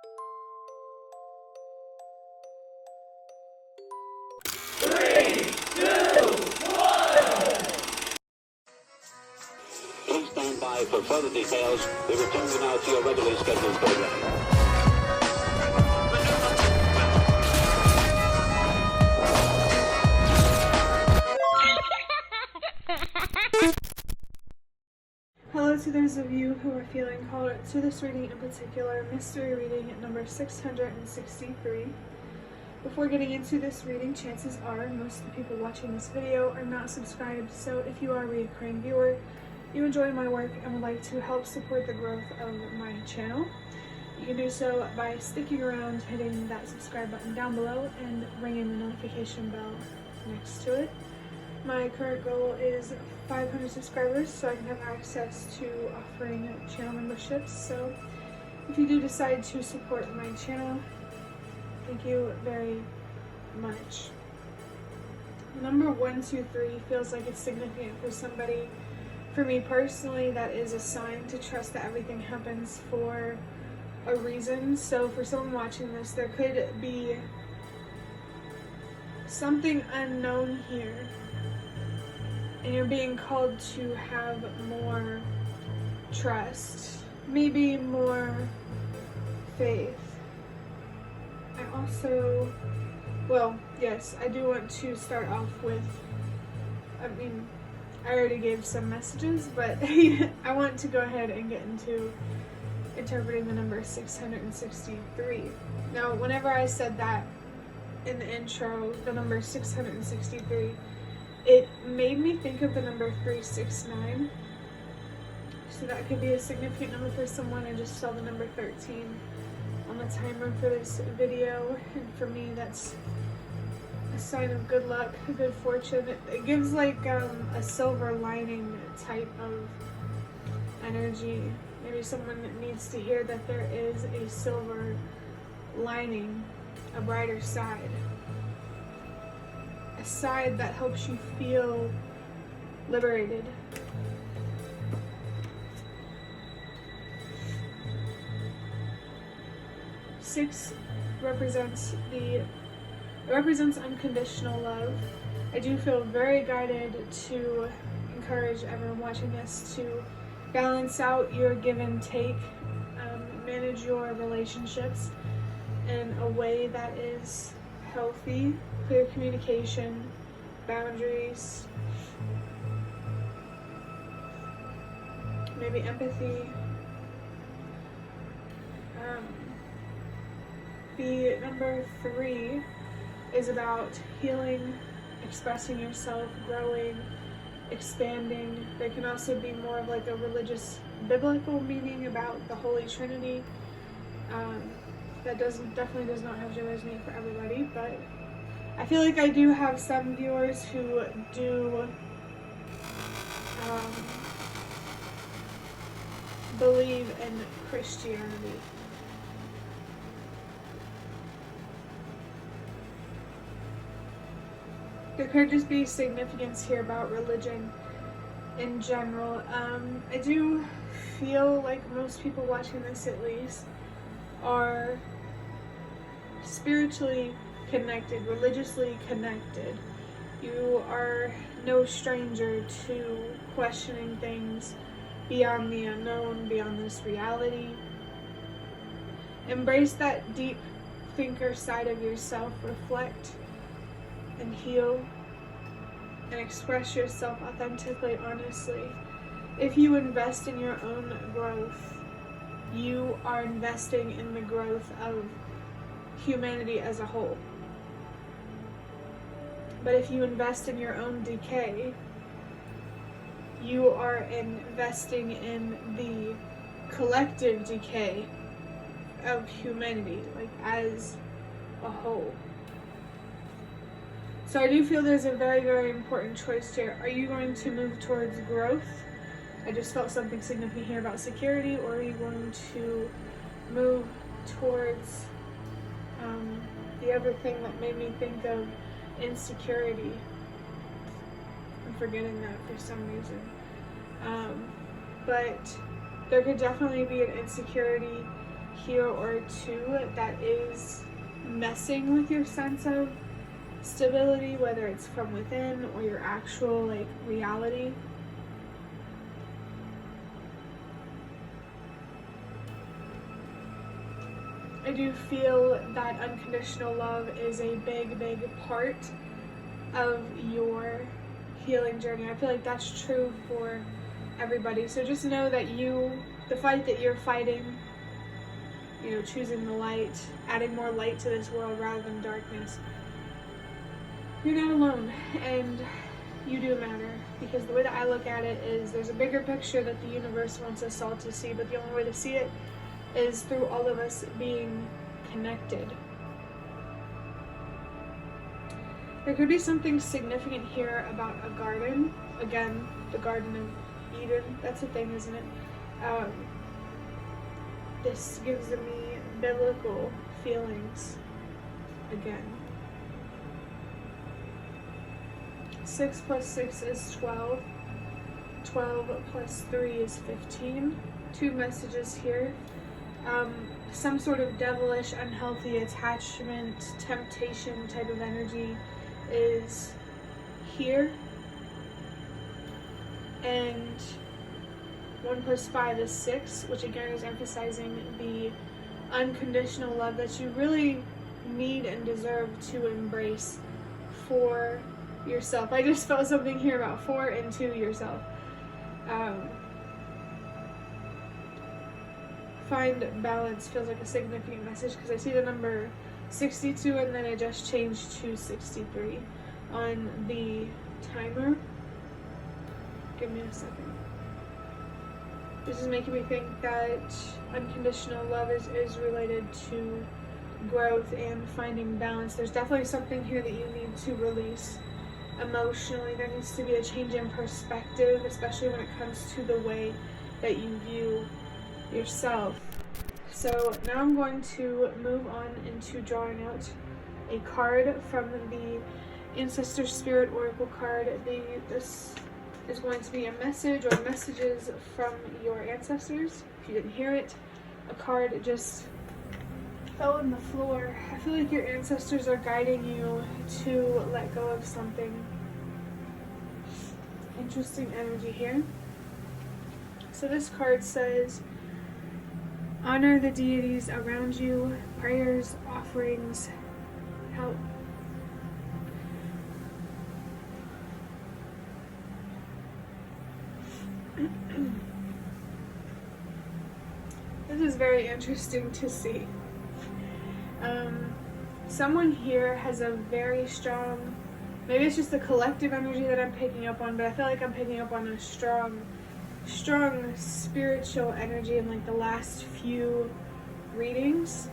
Please stand by for further details. We return you now to your regularly scheduled program. Hello to those of you who are feeling called to this reading, in particular, mystery reading number 663. Before getting into this reading, chances are most of the people watching this video are not subscribed, so if you are a recurring viewer, you enjoy my work and would like to help support the growth of my channel, you can do so by sticking around, hitting that subscribe button down below, and ringing the notification bell next to it. My current goal is 500 subscribers so I can have access to offering channel memberships. So if you do decide to support my channel, thank you very much. Number 1, 2, 3 feels like it's significant for somebody. For me personally, that is a sign to trust that everything happens for a reason. So for someone watching this, there could be something unknown here, and you're being called to have more trust, maybe more faith. I also, well, yes, I do want to start off with, I already gave some messages, but I want to go ahead and get into interpreting the number 663. Now, whenever I said that in the intro, the number 663, it made me think of the number 369, so that could be a significant number for someone. I just saw the number 13 on the timer for this video, and for me that's a sign of good luck, good fortune. It gives like a silver lining type of energy. Maybe someone needs to hear that there is a silver lining, a brighter side. A side that helps you feel liberated. Six represents unconditional love. I do feel very guided to encourage everyone watching this to balance out your give and take, manage your relationships in a way that is healthy, clear communication, boundaries, maybe empathy. The number 3 is about healing, expressing yourself, growing, expanding. There can also be more of like a religious, biblical meaning about the Holy Trinity. That definitely does not have to resonate for everybody, but I feel like I do have some viewers who do believe in Christianity. There could just be significance here about religion in general. I do feel like most people watching this, at least, are spiritually connected, religiously connected. You are no stranger to questioning things beyond the unknown, beyond this reality. Embrace that deep thinker side of yourself, reflect and heal, and express yourself authentically, honestly. If you invest in your own growth, you are investing in the growth of humanity as a whole. But if you invest in your own decay, you are investing in the collective decay of humanity, like as a whole. So I do feel there's a very, very important choice here. Are you going to move towards growth? I just felt something significant here about security. Or are you going to move towards the other thing that made me think of insecurity? I'm forgetting that for some reason. But there could definitely be an insecurity here or two that is messing with your sense of stability, whether it's from within or your actual like reality. I do feel that unconditional love is a big part of your healing journey. I feel like that's true for everybody. So just know that the fight that you're fighting, choosing the light, adding more light to this world rather than darkness, you're not alone, and you do matter. Because the way that I look at it is there's a bigger picture that the universe wants us all to see, but the only way to see it is through all of us being connected. There could be something significant here about a garden. Again, the Garden of Eden. That's a thing, isn't it? This gives me biblical feelings again. 6 plus 6 is 12. 12 plus 3 is 15. Two messages here. Some sort of devilish, unhealthy attachment, temptation type of energy is here. And 1 plus 5 is 6, which again is emphasizing the unconditional love that you really need and deserve to embrace for yourself. I just felt something here about for and to yourself. Find balance feels like a significant message because I see the number 62 and then I just changed to 63 on the timer. Give me a second. This is making me think that unconditional love is related to growth and finding balance. There's definitely something here that you need to release emotionally. There needs to be a change in perspective, especially when it comes to the way that you view yourself. So now I'm going to move on into drawing out a card from the Ancestor Spirit Oracle card. This is going to be a message or messages from your ancestors. If you didn't hear it, a card just fell on the floor. I feel like your ancestors are guiding you to let go of something. Interesting energy here. So this card says, honor the deities around you, prayers, offerings, help. This is very interesting to see. Someone here has a very strong, maybe it's just the collective energy that I'm picking up on, but I feel like I'm picking up on a strong spiritual energy in like the last few readings.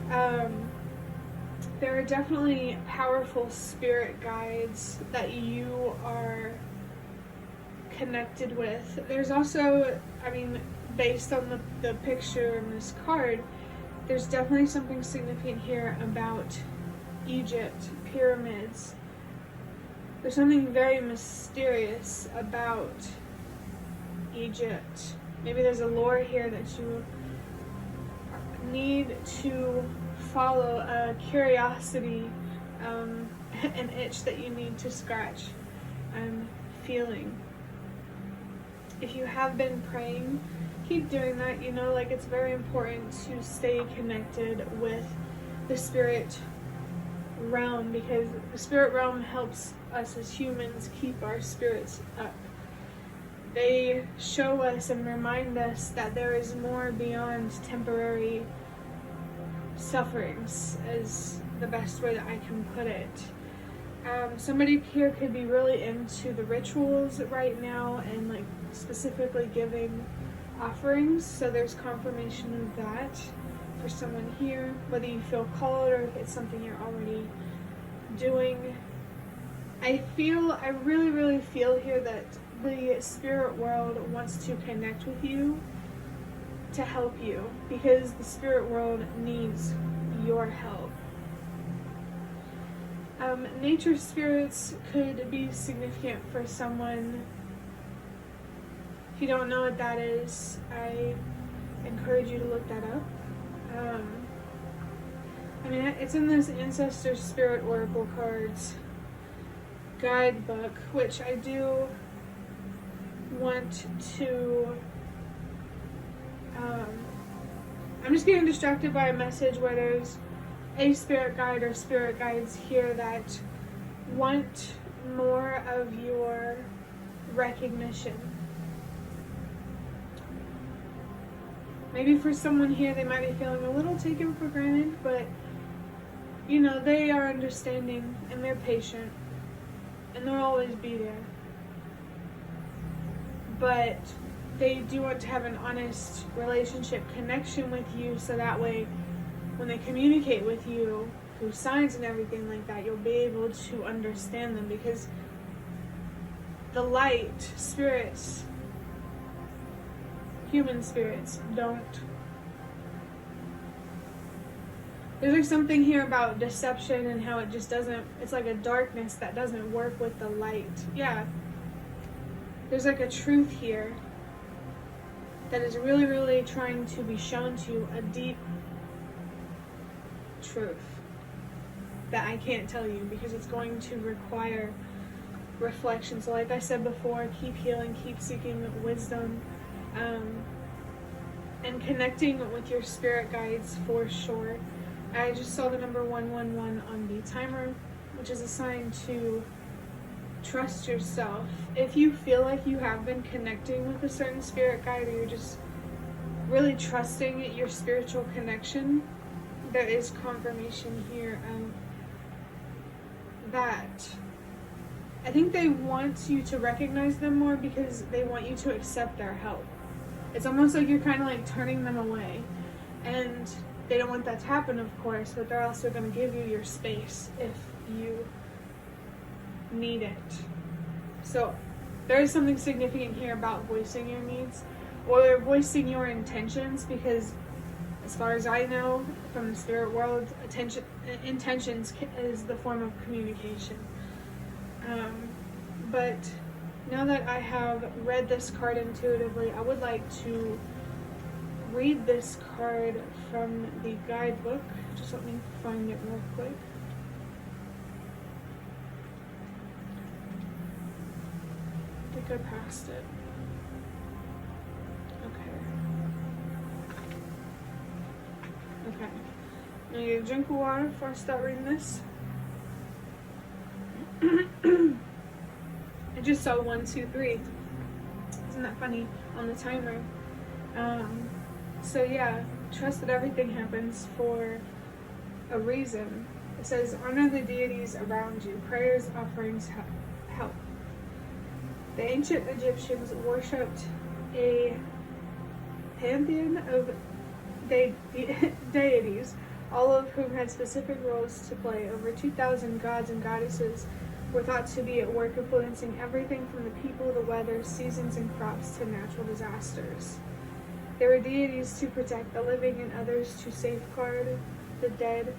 There are definitely powerful spirit guides that you are connected with. There's also, based on the picture in this card, there's definitely something significant here about Egypt, pyramids. There's something very mysterious about Egypt. Maybe there's a lore here that you need to follow, a curiosity, an itch that you need to scratch. I'm feeling. If you have been praying, keep doing that. It's very important to stay connected with the spirit realm, because the spirit realm helps us as humans keep our spirits up. They show us and remind us that there is more beyond temporary sufferings, is the best way that I can put it. Somebody here could be really into the rituals right now and specifically giving offerings, so there's confirmation of that for someone here, whether you feel called or if it's something you're already doing. I really feel here that the spirit world wants to connect with you to help you, because the spirit world needs your help. Nature spirits could be significant for someone. If you don't know what that is, I encourage you to look that up. I mean, it's in this Ancestor Spirit Oracle Cards guidebook, which I do want to, I'm just getting distracted by a message where there's a spirit guide or spirit guides here that want more of your recognition. Maybe for someone here, they might be feeling a little taken for granted, but you know, they are understanding and they're patient and they'll always be there. But they do want to have an honest relationship connection with you, so that way when they communicate with you through signs and everything like that, you'll be able to understand them, because the light spirits, human spirits, don't. There's like something here about deception and how it just doesn't, it's like a darkness that doesn't work with the light. Yeah. There's like a truth here that is really, really trying to be shown to you, a deep truth that I can't tell you because it's going to require reflection. So like I said before, keep healing, keep seeking wisdom, and connecting with your spirit guides for sure. I just saw the number 111 on the timer, which is a sign to trust yourself. If you feel like you have been connecting with a certain spirit guide, or you're just really trusting your spiritual connection, there is confirmation here of that. I think they want you to recognize them more because they want you to accept their help. It's almost like you're kind of like turning them away, and they don't want that to happen, of course, but they're also going to give you your space if you need it. So there is something significant here about voicing your needs or voicing your intentions, because as far as I know from the spirit world, intentions is the form of communication. But now that I have read this card intuitively, I would like to read this card from the guidebook. Just let me find it real quick. I think I passed it. Okay. I'm gonna get a drink of water before I start reading this. I just saw 1, 2, 3. Isn't that funny on the timer? So yeah, trust that everything happens for a reason. It says, honor the deities around you. Prayers, offerings, help. The ancient Egyptians worshipped a pantheon of deities, all of whom had specific roles to play. Over 2,000 gods and goddesses were thought to be at work influencing everything from the people, the weather, seasons, and crops to natural disasters. There were deities to protect the living and others to safeguard the dead.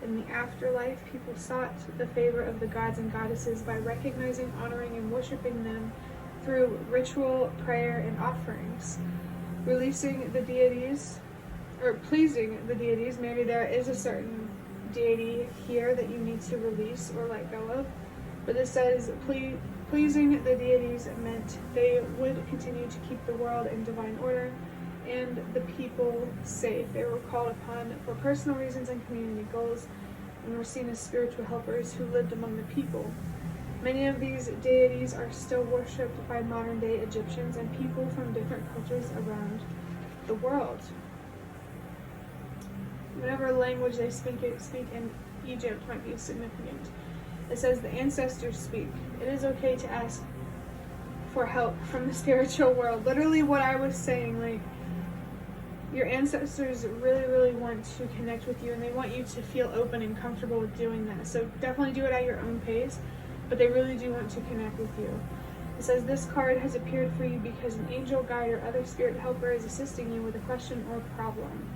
In the afterlife, people sought the favor of the gods and goddesses by recognizing, honoring, and worshiping them through ritual, prayer, and offerings. Pleasing the deities, maybe there is a certain deity here that you need to release or let go of. But it says, pleasing the deities meant they would continue to keep the world in divine order and the people safe. They were called upon for personal reasons and community goals, and were seen as spiritual helpers who lived among the people. Many of these deities are still worshipped by modern-day Egyptians and people from different cultures around the world. Whatever language they speak in Egypt might be significant. It says the ancestors speak. It is okay to ask for help from the spiritual world. Literally what I was saying, like, your ancestors really, really want to connect with you, and they want you to feel open and comfortable with doing that. So definitely do it at your own pace, but they really do want to connect with you. It says this card has appeared for you because an angel, guide, or other spirit helper is assisting you with a question or problem.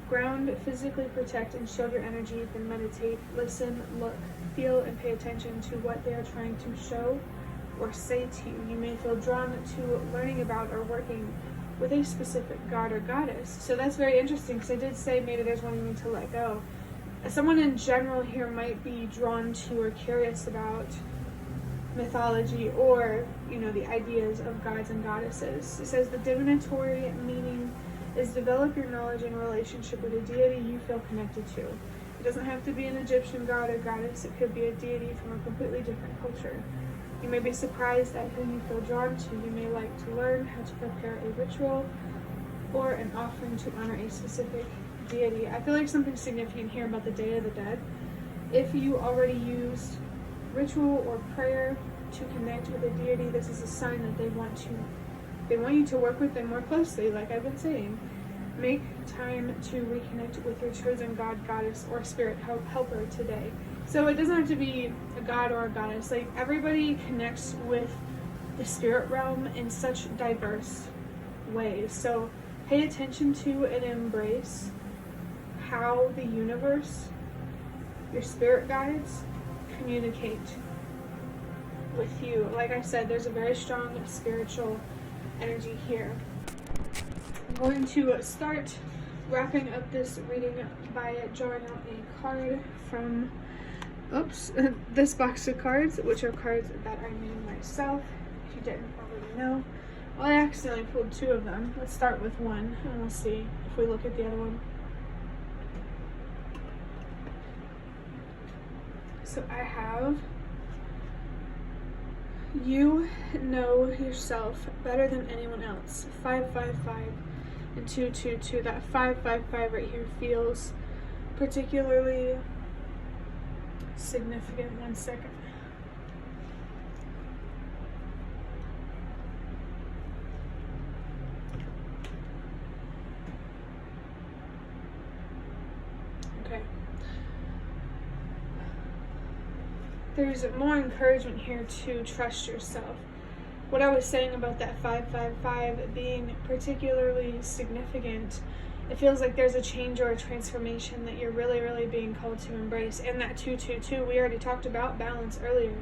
Ground, physically protect, and shield your energy, then meditate, listen, look, feel, and pay attention to what they are trying to show or say to you. You may feel drawn to learning about or working with a specific god or goddess. So that's very interesting, because I did say maybe there's one you need to let go. Someone in general here might be drawn to or curious about mythology, or the ideas of gods and goddesses. It says the divinatory meaning is develop your knowledge and relationship with a deity you feel connected to. It doesn't have to be an Egyptian god or goddess. It could be a deity from a completely different culture. You may be surprised at who you feel drawn to. You may like to learn how to prepare a ritual or an offering to honor a specific deity. I feel like something significant here about the Day of the Dead. If you already used ritual or prayer to connect with a deity, this is a sign that they want you to work with them more closely, like I've been saying. Make time to reconnect with your chosen god, goddess, or spirit helper today. So it doesn't have to be a god or a goddess. Like, everybody connects with the spirit realm in such diverse ways. So pay attention to and embrace how the universe, your spirit guides, communicate with you. Like I said, there's a very strong spiritual energy here. I'm going to start wrapping up this reading by drawing out a card from this box of cards, which are cards that I made myself, if you didn't already know. Well, I accidentally pulled two of them. Let's start with one, and we'll see if we look at the other one. So I have, you know yourself better than anyone else. 555 and 222. That 555 right here feels particularly significant. 1 second. Okay. There's more encouragement here to trust yourself. What I was saying about that 555 being particularly significant, it feels like there's a change or a transformation that you're really, really being called to embrace. And that 222, we already talked about balance earlier.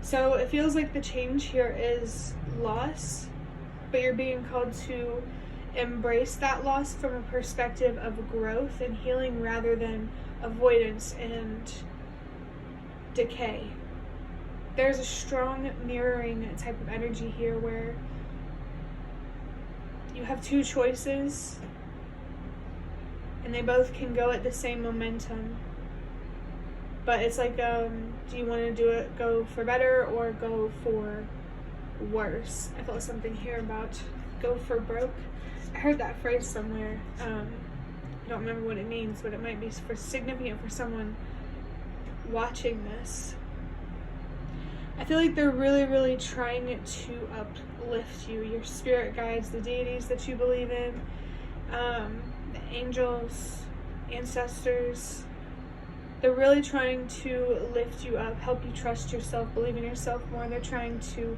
So it feels like the change here is loss, but you're being called to embrace that loss from a perspective of growth and healing rather than avoidance and decay. There's a strong mirroring type of energy here where you have two choices and they both can go at the same momentum, but it's like, do you want to go for better or go for worse? I felt something here about go for broke. I heard that phrase somewhere. I don't remember what it means, but it might be significant for someone watching this. I feel like they're really, really trying to uplift you. Your spirit guides, the deities that you believe in, the angels, ancestors. They're really trying to lift you up, help you trust yourself, believe in yourself more. They're trying to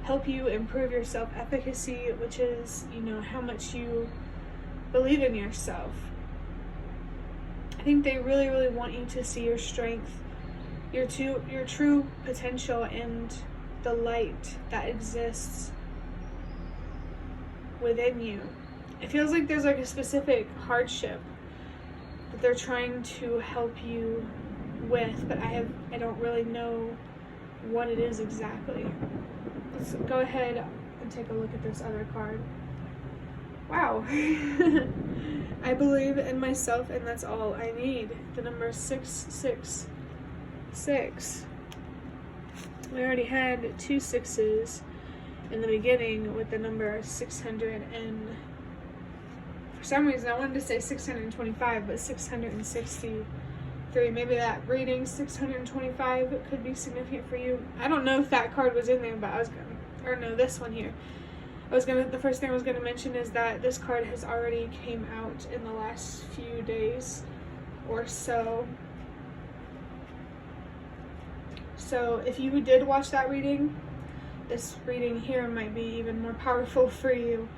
help you improve your self-efficacy, which is, how much you believe in yourself. I think they really, really want you to see your strength, your true potential, and the light that exists within you. It feels like there's like a specific hardship that they're trying to help you with, but I don't really know what it is exactly. Let's go ahead and take a look at this other card. Wow. I believe in myself, and that's all I need. The number 666. We already had 2 6s in the beginning with the number 600, and for some reason I wanted to say 625, but 663. Maybe that reading 625 could be significant for you. I don't know if that card was in there, but this one here. The first thing I was gonna mention is that this card has already came out in the last few days or so. So if you did watch that reading, this reading here might be even more powerful for you.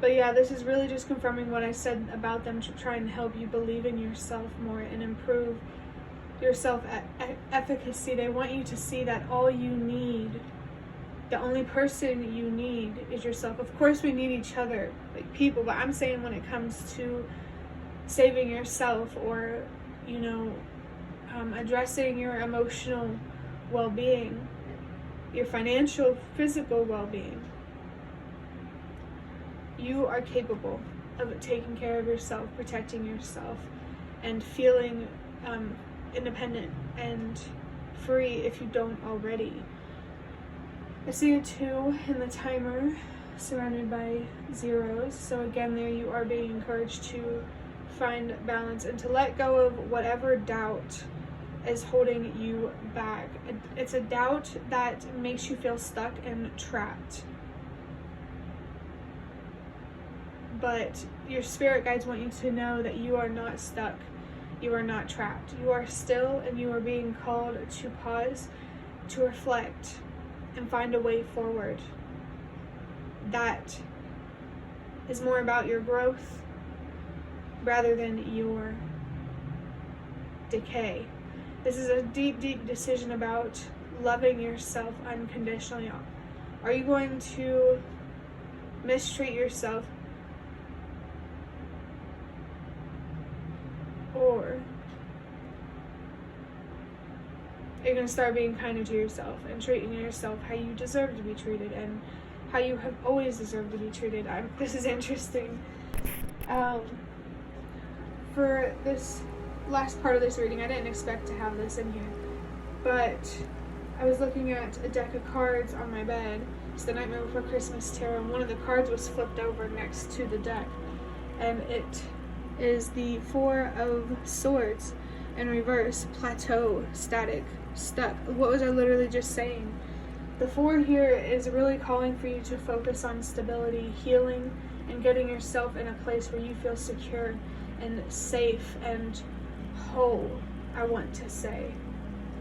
But yeah, this is really just confirming what I said about them trying to help you believe in yourself more and improve your self-efficacy. They want you to see that all you need The only person you need is yourself. Of course, we need each other, like people, but I'm saying when it comes to saving yourself, or, addressing your emotional well-being, your financial, physical well-being, you are capable of taking care of yourself, protecting yourself, and feeling independent and free if you don't already. I see a 2 in the timer surrounded by zeros. So again, there you are being encouraged to find balance and to let go of whatever doubt is holding you back. It's a doubt that makes you feel stuck and trapped. But your spirit guides want you to know that you are not stuck. You are not trapped. You are still, and you are being called to pause, to reflect, and find a way forward. That is more about your growth rather than your decay. This is a deep, deep decision about loving yourself unconditionally. Are you going to mistreat yourself, or you're going to start being kinder to yourself and treating yourself how you deserve to be treated and how you have always deserved to be treated? This is interesting. For this last part of this reading, I didn't expect to have this in here, but I was looking at a deck of cards on my bed. It's the Nightmare Before Christmas Tarot, and one of the cards was flipped over next to the deck, and it is the 4 of Swords in reverse. Plateau, static, stuck. What was I literally just saying? The 4 here is really calling for you to focus on stability, healing, and getting yourself in a place where you feel secure and safe and whole, I want to say.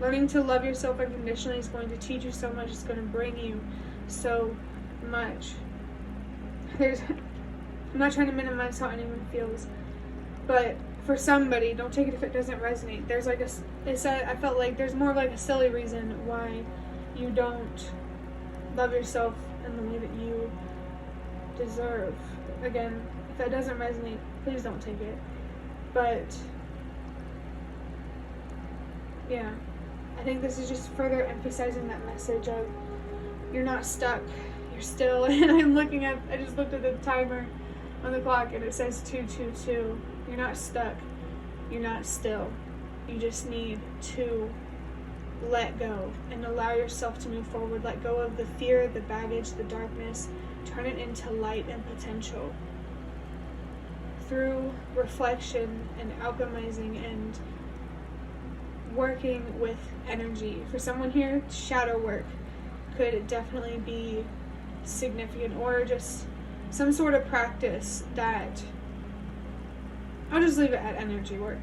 Learning to love yourself unconditionally is going to teach you so much. It's going to bring you so much. I'm not trying to minimize how anyone feels, but for somebody, don't take it if it doesn't resonate. There's like I felt like there's more of like a silly reason why you don't love yourself in the way that you deserve. Again, if that doesn't resonate, please don't take it. But yeah, I think this is just further emphasizing that message of you're not stuck, you're still. And I just looked at the timer on the clock and it says 222. You're not stuck, you're not still. You just need to let go and allow yourself to move forward. Let go of the fear, the baggage, the darkness. Turn it into light and potential through reflection and alchemizing and working with energy. For someone here, shadow work could definitely be significant, or just some sort of practice that I'll just leave it at energy work.